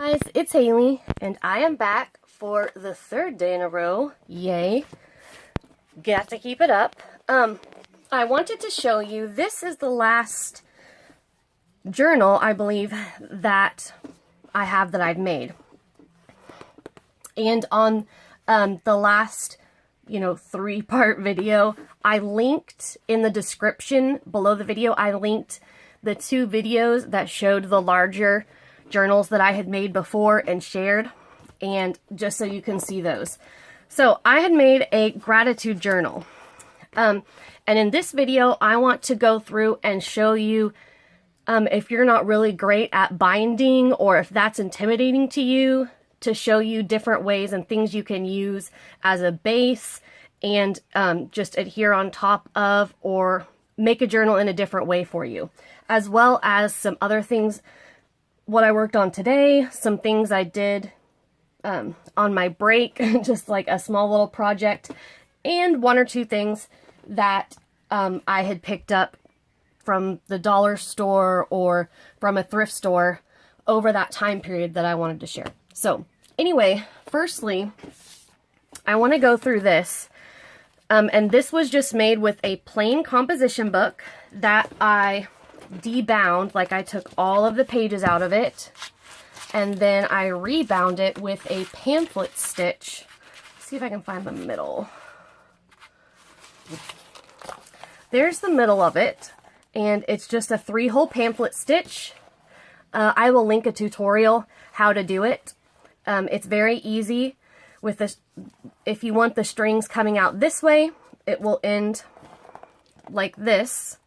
Guys, it's Haley, and I am back for the third day in a row. Yay. Got to keep it up. I wanted to show you, this is the last journal, I believe, that I have that I've made. And on the last, 3-part video, I linked in the description below the video, I linked the 2 videos that showed the larger journals that I had made before and shared, and just so you can see those. So I had made a gratitude journal, and in this video I want to go through and show you if you're not really great at binding, or if that's intimidating to you, to show you different ways and things you can use as a base and just adhere on top of, or make a journal in a different way for you, as well as some other things, what I worked on today, some things I did on my break, just like a small little project, and 1 or 2 things that I had picked up from the dollar store or from a thrift store over that time period that I wanted to share. So anyway, firstly, I want to go through this. And this was just made with a plain composition book that I debound, like I took all of the pages out of it, and then I rebound it with a pamphlet stitch. Let's see if I can find the middle. There's the middle of it, and it's just a 3-hole pamphlet stitch. I will link a tutorial how to do it. It's very easy. With this, if you want the strings coming out this way, it will end like this.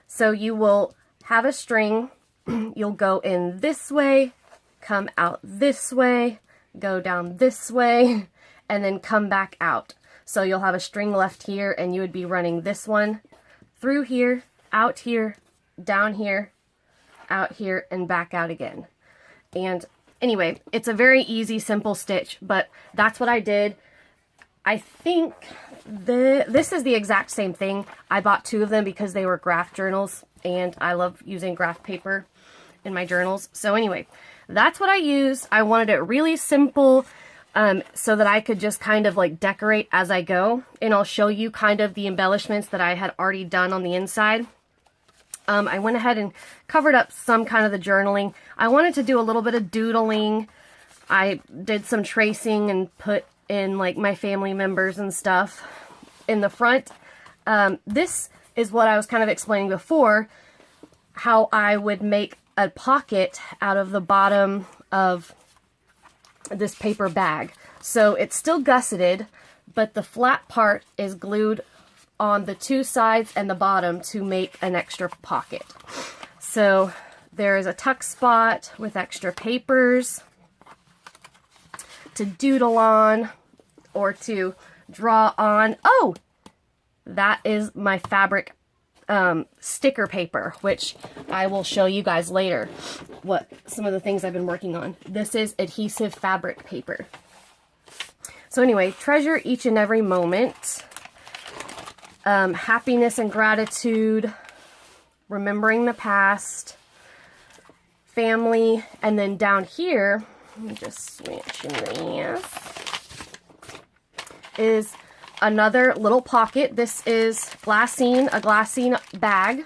So you will have a string, you'll go in this way, come out this way, go down this way, and then come back out. So you'll have a string left here, and you would be running this one through here, out here, down here, out here, and back out again. And anyway, it's a very easy, simple stitch, but that's what I did. I think this is the exact same thing. I bought 2 of them because they were graph journals, and I love using graph paper in my journals. So anyway, that's what I used. I wanted it really simple, so that I could just kind of like decorate as I go, and I'll show you kind of the embellishments that I had already done on the inside. I went ahead and covered up some kind of the journaling. I wanted to do a little bit of doodling. I did some tracing and put in like my family members and stuff in the front. This is what I was kind of explaining before, how I would make a pocket out of the bottom of this paper bag. So it's still gusseted, but the flat part is glued on the 2 sides and the bottom to make an extra pocket. So there is a tuck spot with extra papers to doodle on or to draw on. Oh, that is my fabric sticker paper, which I will show you guys later what some of the things I've been working on. This is adhesive fabric paper. So anyway, treasure each and every moment. Happiness and gratitude, remembering the past, family, and then down here, let me just switch in this, is another little pocket. This is a glassine bag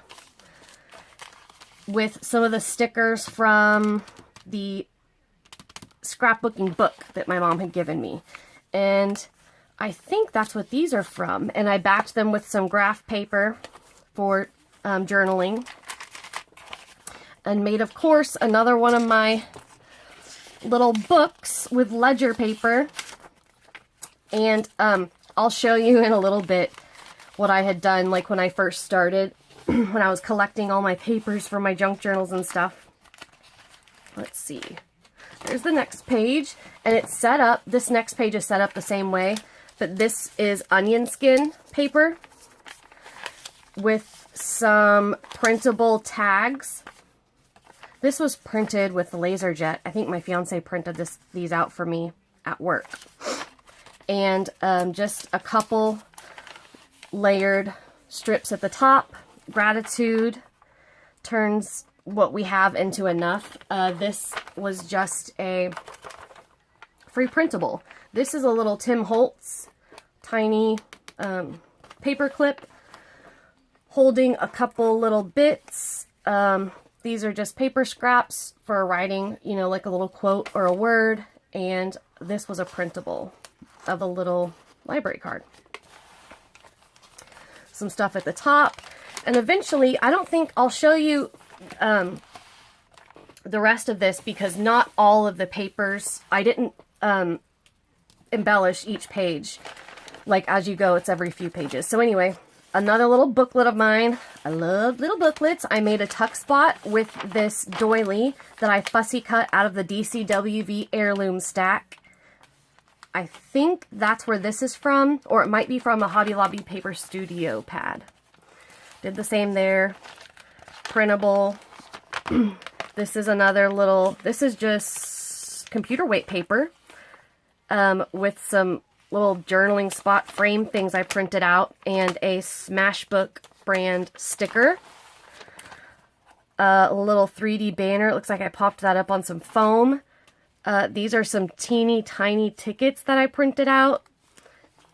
with some of the stickers from the scrapbooking book that my mom had given me. And I think that's what these are from, and I backed them with some graph paper for journaling, and made, of course, another one of my little books with ledger paper. And I'll show you in a little bit what I had done, like when I first started, when I was collecting all my papers for my junk journals and stuff. Let's see. There's the next page, and it's set up, this next page is set up the same way. But this is onion skin paper with some printable tags. This was printed with LaserJet. I think my fiance printed these out for me at work. And just a couple layered strips at the top. Gratitude turns what we have into enough. This was just a free printable. This is a little Tim Holtz tiny paper clip holding a couple little bits. These are just paper scraps for writing, you know, like a little quote or a word. And this was a printable of a little library card. Some stuff at the top. And eventually, I don't think I'll show you the rest of this because not all of the papers, I didn't embellish each page. Like as you go, it's every few pages. So anyway, another little booklet of mine. I love little booklets. I made a tuck spot with this doily that I fussy cut out of the DCWV heirloom stack. I think that's where this is from, or it might be from a Hobby Lobby Paper Studio pad. Did the same there. Printable. This is another little, this is just computer weight paper with some little journaling spot frame things I printed out and a Smashbook brand sticker. A little 3D banner. It looks like I popped that up on some foam. These are some teeny tiny tickets that I printed out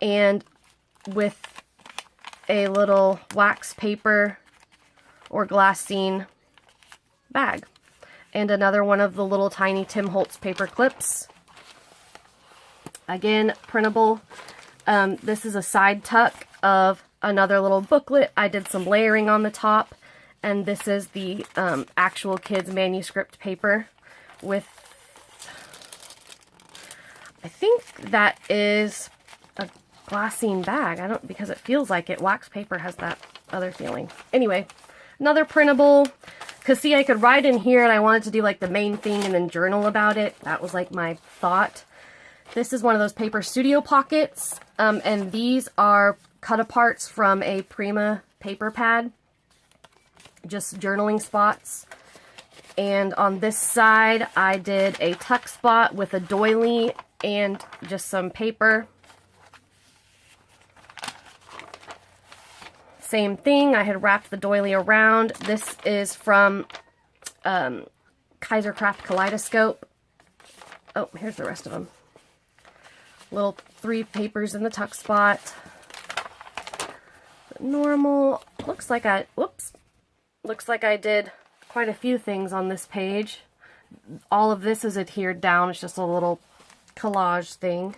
and with a little wax paper or glassine bag. And another one of the little tiny Tim Holtz paper clips. Again, printable. This is a side tuck of another little booklet. I did some layering on the top. And this is the actual kids manuscript paper with, I think that is a glassine bag. I don't, because it feels like it. Wax paper has that other feeling. Anyway, another printable. Because see, I could write in here and I wanted to do like the main thing and then journal about it. That was like my thought. This is one of those Paper Studio pockets. And these are cut aparts from a Prima paper pad. Just journaling spots. And on this side, I did a tuck spot with a doily and just some paper. Same thing, I had wrapped the doily around. This is from Kaiser Craft Kaleidoscope. Oh, here's the rest of them. Little 3 papers in the tuck spot. Normal. Looks like I, whoops. Looks like I did quite a few things on this page. All of this is adhered down. It's just a little collage thing.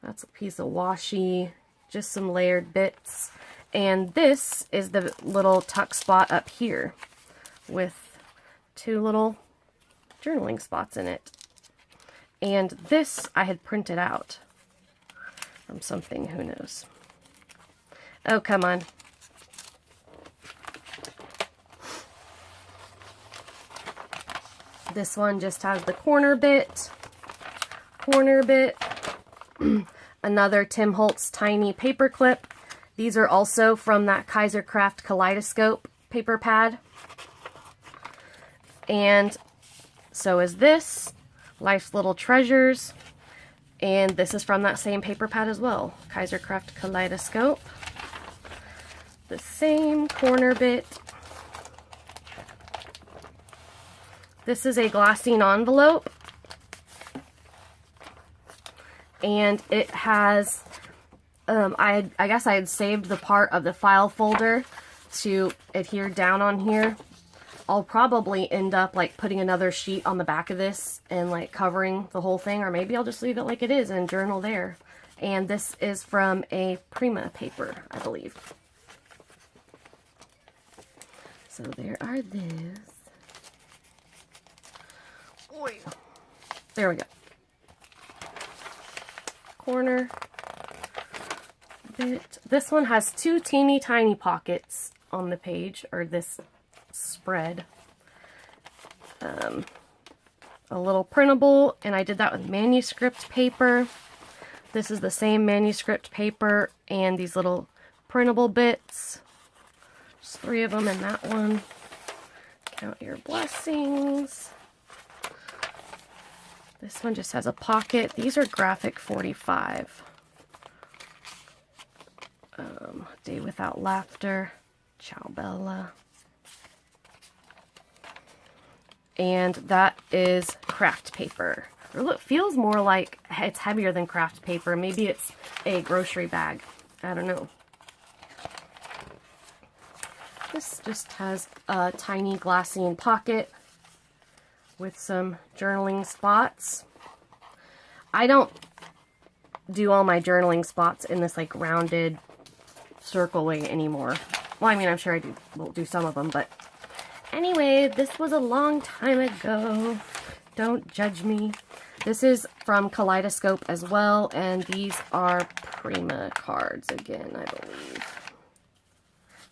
That's a piece of washi. Just some layered bits. And this is the little tuck spot up here with 2 little journaling spots in it. And this I had printed out from something, who knows. Oh, come on. This one just has the corner bit. Another Tim Holtz tiny paper clip. These are also from that Kaiser Craft Kaleidoscope paper pad. And so is this, Life's Little Treasures. And this is from that same paper pad as well, Kaiser Craft Kaleidoscope. The same corner bit. This is a glassine envelope. And it has, I guess I had saved the part of the file folder to adhere down on here. I'll probably end up like putting another sheet on the back of this and like covering the whole thing, or maybe I'll just leave it like it is and journal there. And this is from a Prima paper, I believe. So there are these. Oy. There we go. Corner bit. This one has 2 teeny tiny pockets on the page, or this spread. A little printable, and I did that with manuscript paper. This is the same manuscript paper and these little printable bits. There's 3 of them in that one. Count your blessings. This one just has a pocket. These are graphic 45. Day Without Laughter. Ciao Bella. and that is craft paper. It feels more like it's heavier than craft paper. Maybe it's a grocery bag. I don't know. This just has a tiny glassine pocket with some journaling spots. I don't do all my journaling spots in this like rounded circle way anymore. Well, I mean, I'm sure I will do some of them, but anyway, this was a long time ago. Don't judge me. This is from Kaleidoscope as well, and these are Prima cards again, I believe.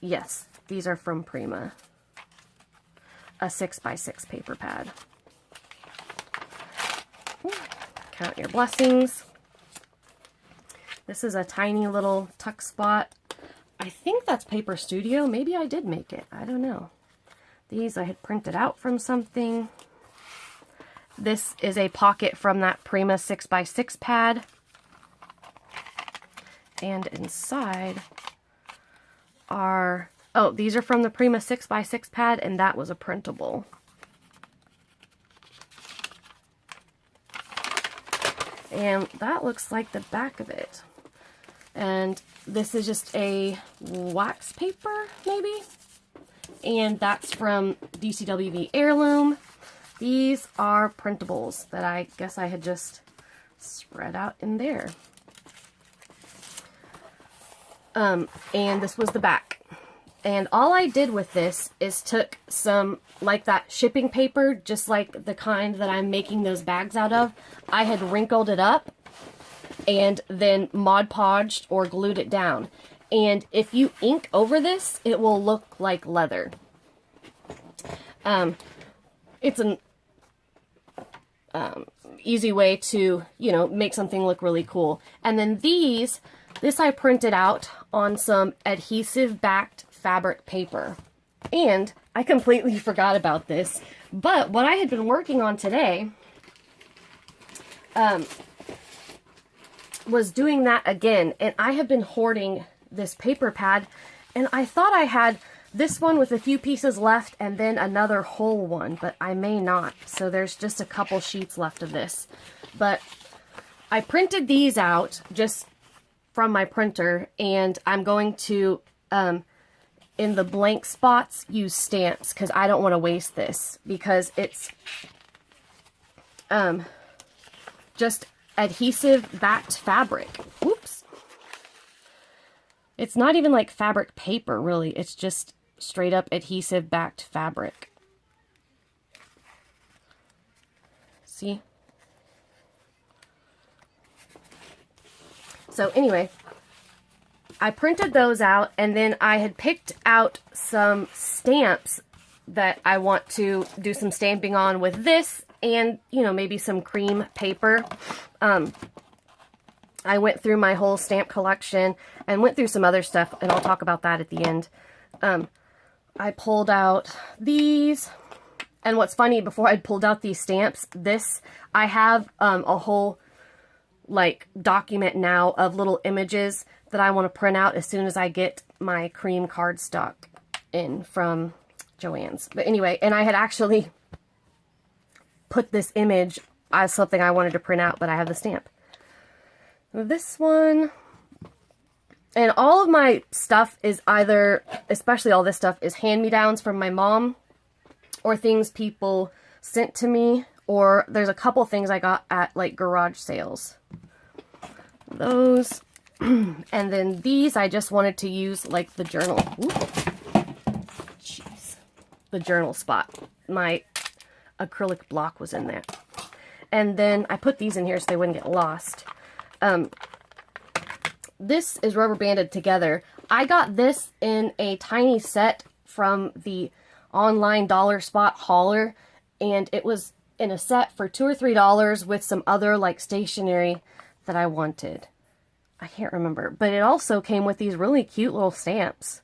Yes, these are from Prima. A 6x6 paper pad. Count your blessings. This is a tiny little tuck spot. I think that's Paper Studio. Maybe I did make it. I don't know. These I had printed out from something. This is a pocket from that Prima 6x6 pad. And inside are, oh, these are from the Prima 6x6 pad, and that was a printable. And that looks like the back of it. And this is just a wax paper, maybe? And that's from DCWV Heirloom. These are printables that I guess I had just spread out in there. And this was the back. And all I did with this is took some, like that shipping paper, just like the kind that I'm making those bags out of. I had wrinkled it up and then Mod Podged or glued it down. And if you ink over this, it will look like leather. It's an easy way to, you know, make something look really cool. And then this I printed out on some adhesive backed fabric paper. And I completely forgot about this, but what I had been working on today was doing that again. And I have been hoarding this paper pad, and I thought I had this one with a few pieces left and then another whole one, but I may not. So there's just a couple sheets left of this. But I printed these out just from my printer, and I'm going to, in the blank spots, use stamps because I don't want to waste this because it's just adhesive backed fabric. Oops. It's not even like fabric paper, really. It's just straight up adhesive backed fabric. See? So anyway, I printed those out, and then I had picked out some stamps that I want to do some stamping on with this, and, you know, maybe some cream paper. I went through my whole stamp collection and went through some other stuff, and I'll talk about that at the end. I pulled out these, and what's funny, before I'd pulled out these stamps, I have a whole, like, document now of little images that I want to print out as soon as I get my cream cardstock in from Joann's. But anyway, and I had actually put this image as something I wanted to print out, but I have the stamp. This one, and all of my stuff is either, especially all this stuff, is hand-me-downs from my mom, or things people sent to me, or there's a couple things I got at, like, garage sales. Those, and then these I just wanted to use, like, the journal. Jeez. The journal spot. My acrylic block was in there. And then I put these in here so they wouldn't get lost. This is rubber banded together. I got this in a tiny set from the online dollar spot hauler, and it was in a set for $2 or $3 with some other, like, stationery that I wanted. I can't remember, but it also came with these really cute little stamps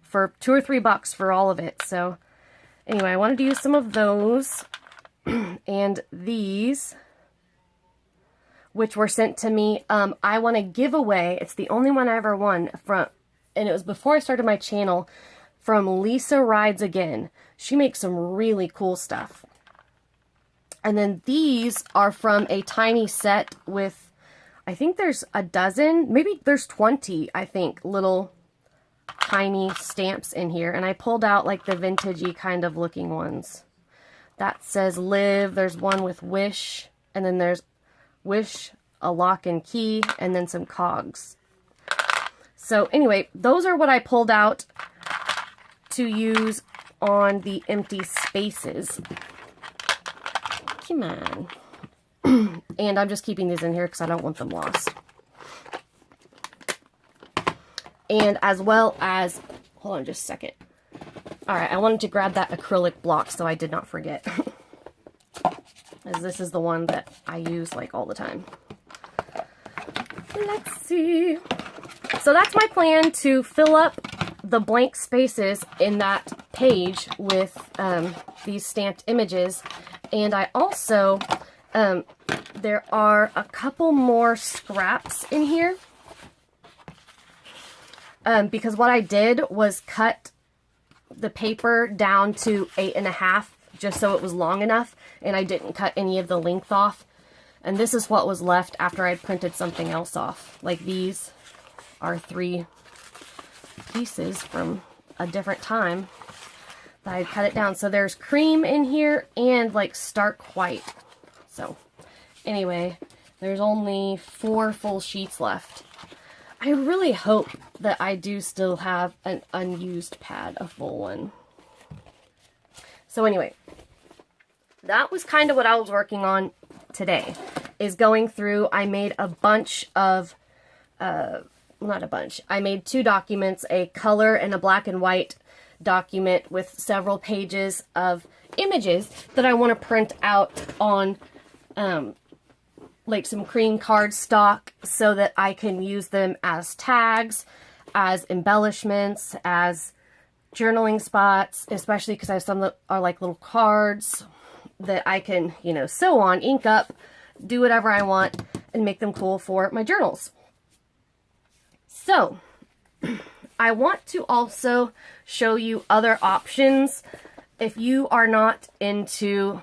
for $2 or $3 for all of it. So anyway, I wanted to use some of those and these, which were sent to me. I want to give away, it's the only one I ever won from, and it was before I started my channel, from Lisa Rides Again. She makes some really cool stuff. And then these are from a tiny set with, I think there's a dozen, maybe there's 20, I think, little tiny stamps in here. And I pulled out like the vintagey kind of looking ones. That says live, there's one with wish, and then there's wish, a lock and key, and then some cogs. So anyway, those are what I pulled out to use on the empty spaces. Come on. And I'm just keeping these in here because I don't want them lost. And as well as, hold on just a second. Alright, I wanted to grab that acrylic block so I did not forget. As this is the one that I use like all the time. Let's see. So that's my plan, to fill up the blank spaces in that page with these stamped images. And I also, there are a couple more scraps in here. Because what I did was cut the paper down to 8.5 just so it was long enough, and I didn't cut any of the length off. And this is what was left after I printed something else off. Like these are 3 pieces from a different time that I cut it down. So there's cream in here and like stark white. So anyway, there's only 4 full sheets left. I really hope that I do still have an unused pad, a full one. So anyway, that was kind of what I was working on today, is going through. I made a bunch of, not a bunch, I made 2 documents, a color and a black and white document with several pages of images that I want to print out on like some cream cardstock so that I can use them as tags, as embellishments, as journaling spots, especially because I have some that are like little cards that I can, you know, sew on, ink up, do whatever I want, and make them cool for my journals. So, I want to also show you other options if you are not into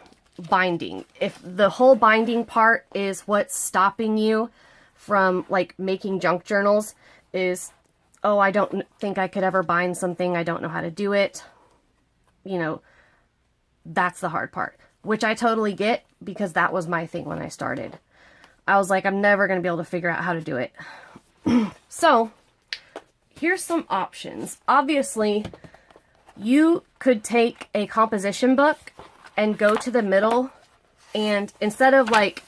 binding. If the whole binding part is what's stopping you from like making junk journals, is, oh, I don't think I could ever bind something, I don't know how to do it, you know, that's the hard part, which I totally get, because that was my thing when I started. I was like, I'm never going to be able to figure out how to do it. So here's some options. Obviously, you could take a composition book and go to the middle, and instead of like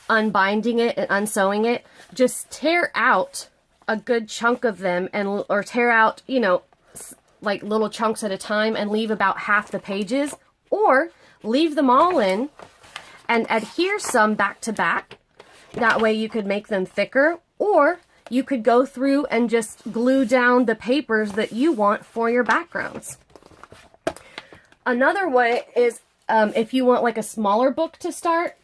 unbinding it and unsewing it, just tear out a good chunk of them, and or tear out, you know, like little chunks at a time, and leave about half the pages, or leave them all in and adhere some back to back. That way you could make them thicker, or you could go through and just glue down the papers that you want for your backgrounds. Another way is, if you want like a smaller book to start,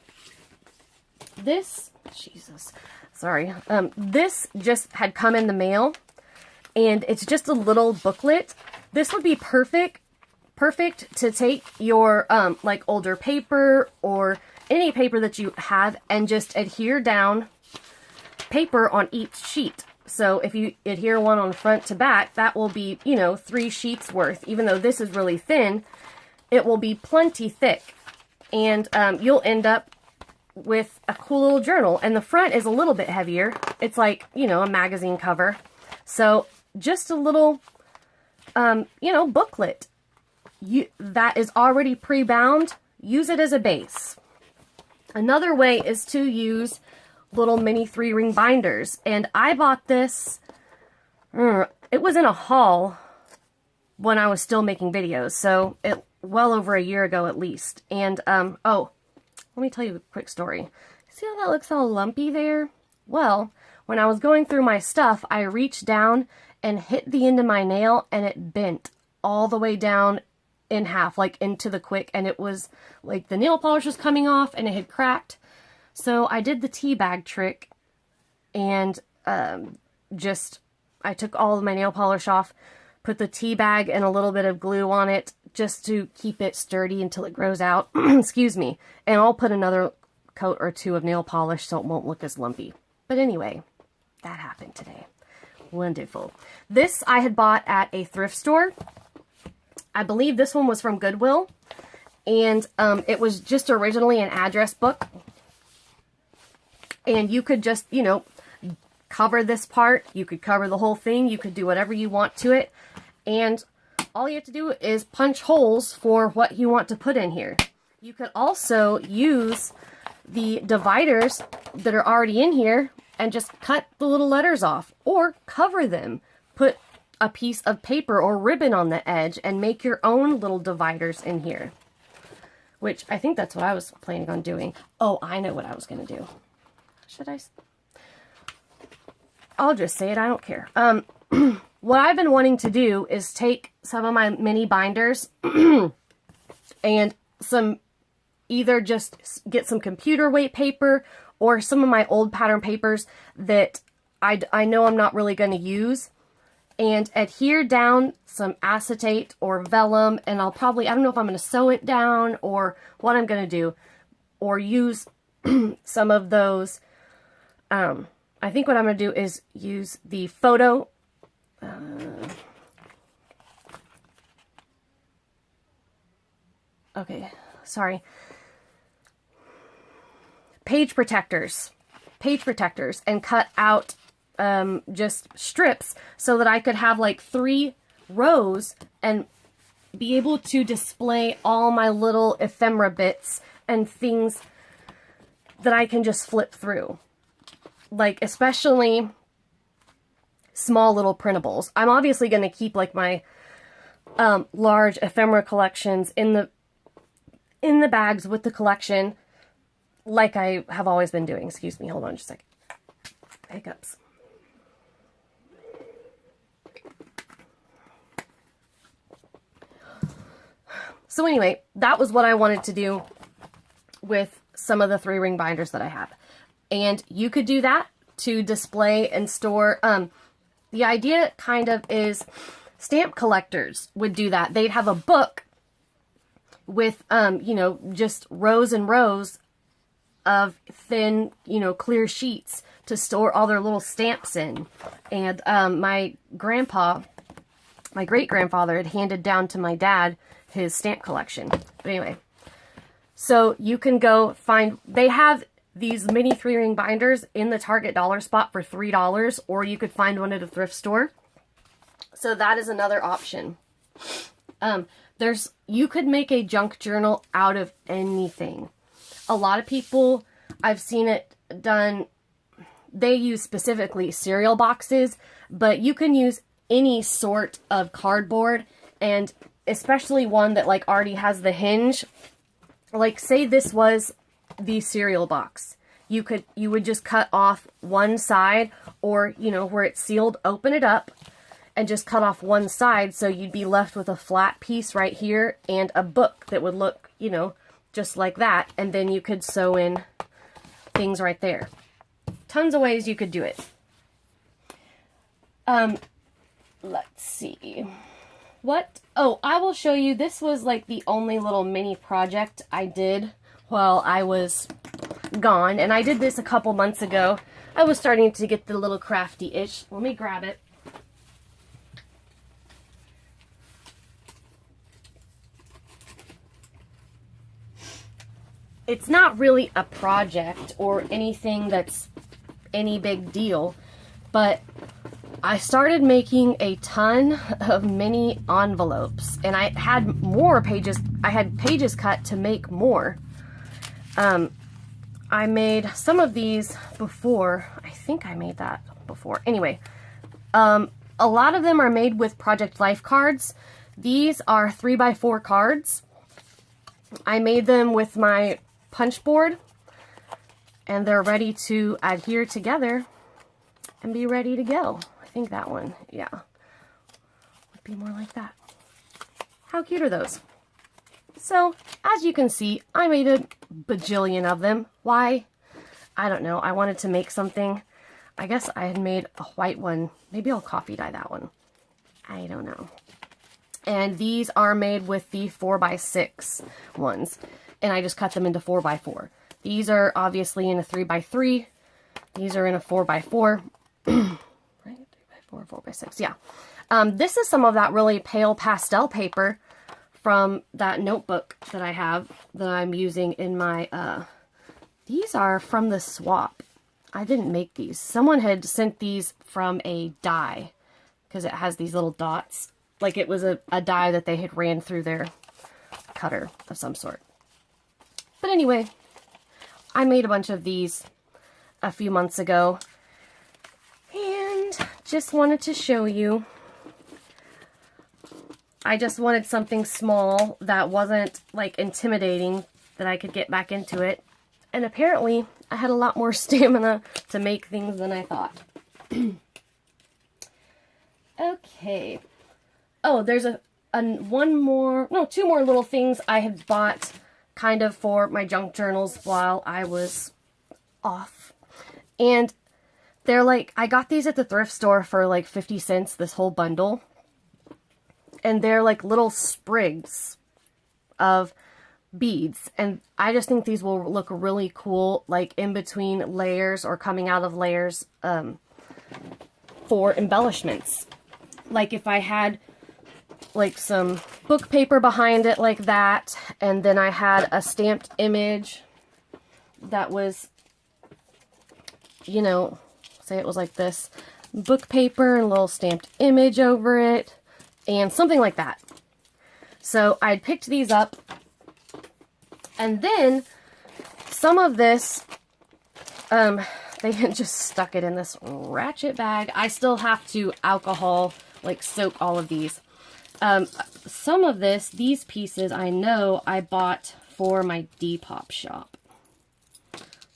this, Jesus, sorry, this just had come in the mail, and it's just a little booklet. This would be perfect to take your, like older paper or any paper that you have, and just adhere down paper on each sheet. So if you adhere one on front to back, that will be, you know, 3 sheets worth. Even though this is really thin, it will be plenty thick. And you'll end up with a cool little journal. And the front is a little bit heavier. It's like, you know, a magazine cover. So just a little, you know, booklet that is already pre-bound. Use it as a base. Another way is to use little mini 3-ring binders. And I bought this, it was in a haul when I was still making videos. So well over a year ago at least. And, oh, let me tell you a quick story. See how that looks all lumpy there? Well, when I was going through my stuff, I reached down and hit the end of my nail, and it bent all the way down in half, like into the quick, and it was like the nail polish was coming off and it had cracked. So I did the tea bag trick, and I took all of my nail polish off, put the tea bag and a little bit of glue on it just to keep it sturdy until it grows out. Excuse me. And I'll put another coat or two of nail polish so it won't look as lumpy. But anyway, that happened today. Wonderful. This I had bought at a thrift store. I believe this one was from Goodwill. And it was just originally an address book. And you could just, you know, cover this part. You could cover the whole thing. You could do whatever you want to it. And all you have to do is punch holes for what you want to put in here. You could also use the dividers that are already in here and just cut the little letters off or cover them. Put a piece of paper or ribbon on the edge and make your own little dividers in here. Which I think that's what I was planning on doing. Oh, I know what I was going to do. Should I? I'll just say it. I don't care. What I've been wanting to do is take some of my mini binders and either just get some computer weight paper or some of my old pattern papers that I know I'm not really going to use, and adhere down some acetate or vellum, and I'll probably, I don't know if I'm going to sew it down or what I'm going to do, or use some of those. I think what I'm going to do is use the photo. Okay, sorry. Page protectors, and cut out just strips so that I could have like 3 rows and be able to display all my little ephemera bits and things that I can just flip through. Like, especially small little printables. I'm obviously going to keep like my large ephemera collections in the bags with the collection, like I have always been doing. Excuse me, hold on just a second. Hiccups. So anyway, that was what I wanted to do with some of the 3-ring binders that I have. And you could do that to display and store. The idea kind of is stamp collectors would do that. They'd have a book with, you know, just rows and rows of thin, you know, clear sheets to store all their little stamps in. And my great-grandfather had handed down to my dad his stamp collection. But anyway, so you can go find, they have these mini 3-ring binders in the Target dollar spot for $3, or you could find one at a thrift store. So that is another option. You could make a junk journal out of anything. A lot of people, I've seen it done, they use specifically cereal boxes, but you can use any sort of cardboard, and especially one that like already has the hinge. Like, say this was the cereal box. You would just cut off one side, or, you know, where it's sealed, open it up and just cut off one side, so you'd be left with a flat piece right here and a book that would look, you know, just like that, and then you could sew in things right there. Tons of ways you could do it. Let's see. Oh, I will show you. This was like the only little mini project I did while I was gone, and I did this a couple months ago. I was starting to get the little crafty itch. Let me grab it. It's not really a project or anything that's any big deal, but I started making a ton of mini envelopes, and I had more pages. I had pages cut to make more. I made some of these before. I think I made that before. Anyway, a lot of them are made with Project Life cards. These are 3x4 cards. I made them with my punch board, and they're ready to adhere together and be ready to go. I think that one, yeah, would be more like that. How cute are those? So, as you can see, I made a bajillion of them. Why? I don't know. I wanted to make something. I guess I had made a white one. Maybe I'll coffee dye that one. I don't know. And these are made with the 4x6 ones. And I just cut them into 4x4. These are obviously in a 3x3. These are in a 4x4. Right? 3x4, 4x6, yeah. This is some of that really pale pastel paper from that notebook that I have that I'm using in my, these are from the swap. I didn't make these. Someone had sent these from a die because it has these little dots. Like it was a die that they had ran through their cutter of some sort. But anyway, I made a bunch of these a few months ago and just wanted to show you. I just wanted something small that wasn't like intimidating, that I could get back into it. And apparently I had a lot more stamina to make things than I thought. Okay. Oh, there's two more little things I had bought kind of for my junk journals while I was off. And they're like, I got these at the thrift store for like 50 cents, this whole bundle. And they're like little sprigs of beads. And I just think these will look really cool, like in between layers or coming out of layers for embellishments. Like if I had like some book paper behind it like that, and then I had a stamped image that was, you know, say it was like this, book paper and a little stamped image over it, and something like that. So I'd picked these up, and then some of this, they had just stuck it in this ratchet bag. I still have to alcohol, like, soak all of these. Some of these pieces, I know I bought for my Depop shop.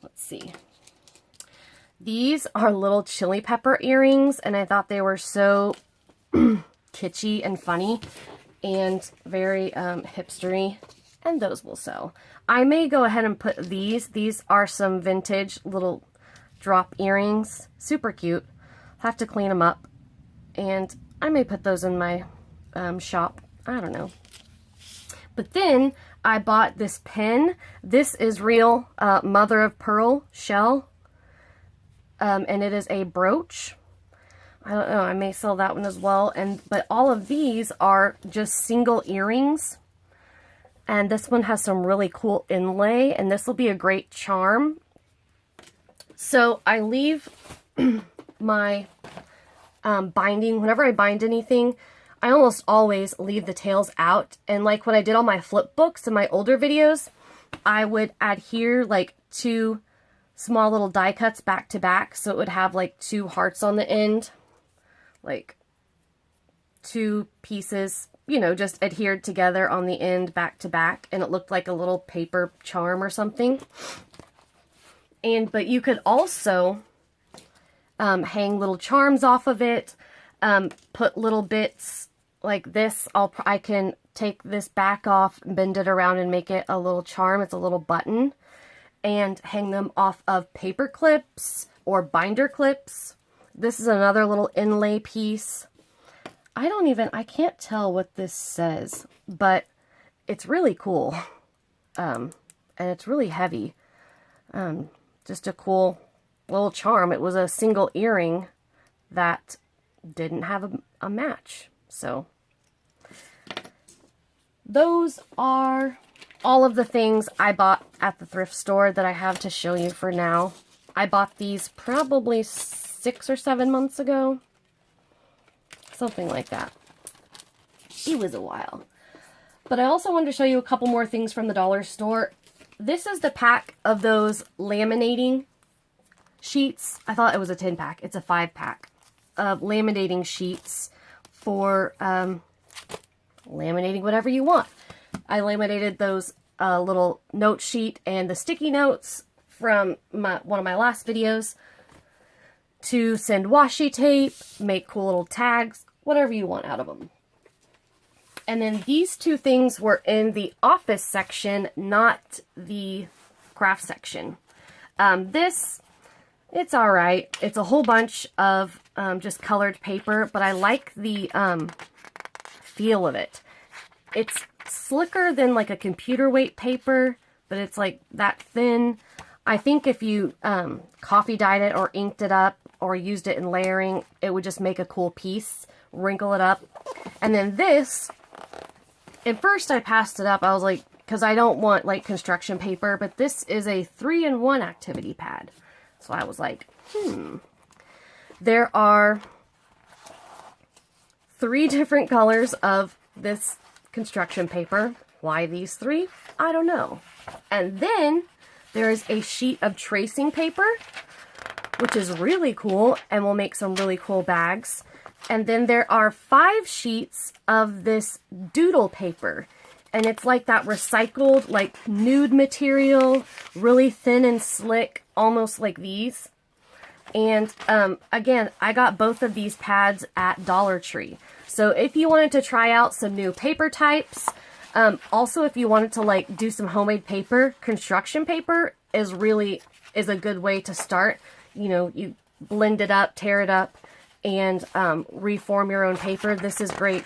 Let's see. These are little chili pepper earrings, and I thought they were so kitschy and funny and very hipstery, and those will sell. I may go ahead and put these. These are some vintage little drop earrings. Super cute. Have to clean them up, and I may put those in my shop. I don't know. But then I bought this pin. This is real mother of pearl shell, and it is a brooch. I don't know, I may sell that one as well. But all of these are just single earrings, and this one has some really cool inlay, and this will be a great charm. So I leave my binding, whenever I bind anything, I almost always leave the tails out. And like when I did all my flip books in my older videos, I would adhere like 2 small little die cuts back to back, so it would have like 2 hearts on the end, like 2 pieces, you know, just adhered together on the end back to back, and it looked like a little paper charm or something. But you could also hang little charms off of it, put little bits like this. I can take this back off, bend it around, and make it a little charm. It's a little button, and hang them off of paper clips or binder clips. This is another little inlay piece. I can't tell what this says, but it's really cool. And it's really heavy. Just a cool little charm. It was a single earring that didn't have a match. So those are all of the things I bought at the thrift store that I have to show you for now. I bought these probably 6 or 7 months ago. Something like that. It was a while. But I also wanted to show you a couple more things from the dollar store. This is the pack of those laminating sheets. I thought it was a 10-pack. It's a 5-pack of laminating sheets for laminating whatever you want. I laminated those little note sheet and the sticky notes from one of my last videos to send washi tape, make cool little tags, whatever you want out of them. And then these 2 things were in the office section, not the craft section. It's alright. It's a whole bunch of just colored paper, but I like the feel of it. It's slicker than like a computer weight paper, but it's like that thin. I think if you coffee dyed it or inked it up or used it in layering, it would just make a cool piece. Wrinkle it up. And then this, at first I passed it up. I was like, because I don't want like construction paper, but this is a 3-in-1 activity pad. So I was like, There are 3 different colors of this construction paper. Why these 3? I don't know. And then there is a sheet of tracing paper, which is really cool and will make some really cool bags. And then there are 5 sheets of this doodle paper. And it's like that recycled, like nude material, really thin and slick, almost like these. And again, I got both of these pads at Dollar Tree. So if you wanted to try out some new paper types, also if you wanted to like do some homemade paper, construction paper is a good way to start. You know, you blend it up, tear it up, and reform your own paper. This is great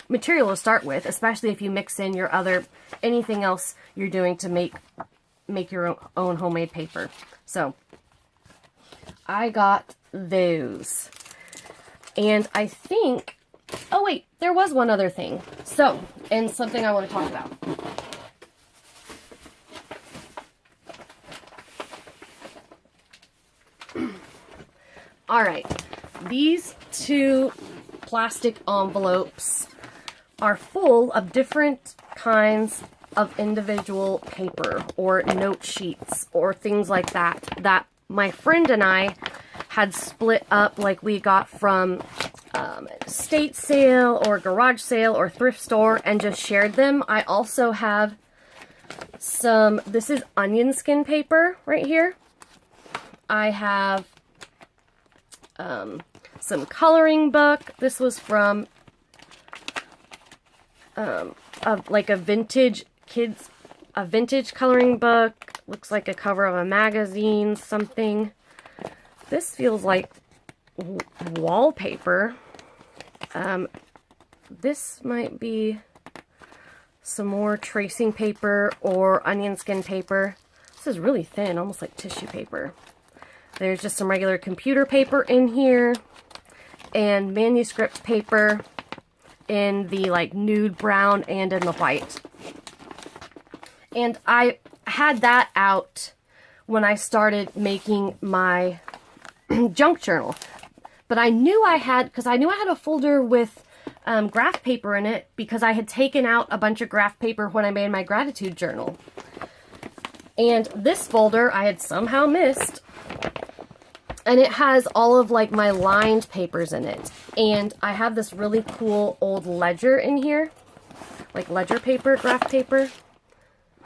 material to start with, especially if you mix in your anything else you're doing to make your own homemade paper. So I got those. And I think, oh wait, there was one other thing. So, and something I want to talk about. All right, these 2 plastic envelopes are full of different kinds of individual paper or note sheets or things like that my friend and I had split up, like we got from estate sale or garage sale or thrift store, and just shared them. I also have this is onion skin paper right here. I have some coloring book. This was from like a vintage coloring book. Looks like a cover of a magazine, something. This feels like wallpaper. This might be some more tracing paper or onion skin paper. This is really thin, almost like tissue paper. There's just some regular computer paper in here and manuscript paper in the like nude brown and in the white. And I had that out when I started making my junk journal. But I knew I had a folder with graph paper in it because I had taken out a bunch of graph paper when I made my gratitude journal. And this folder I had somehow missed. And it has all of like my lined papers in it. And I have this really cool old ledger in here. Like ledger paper, graph paper.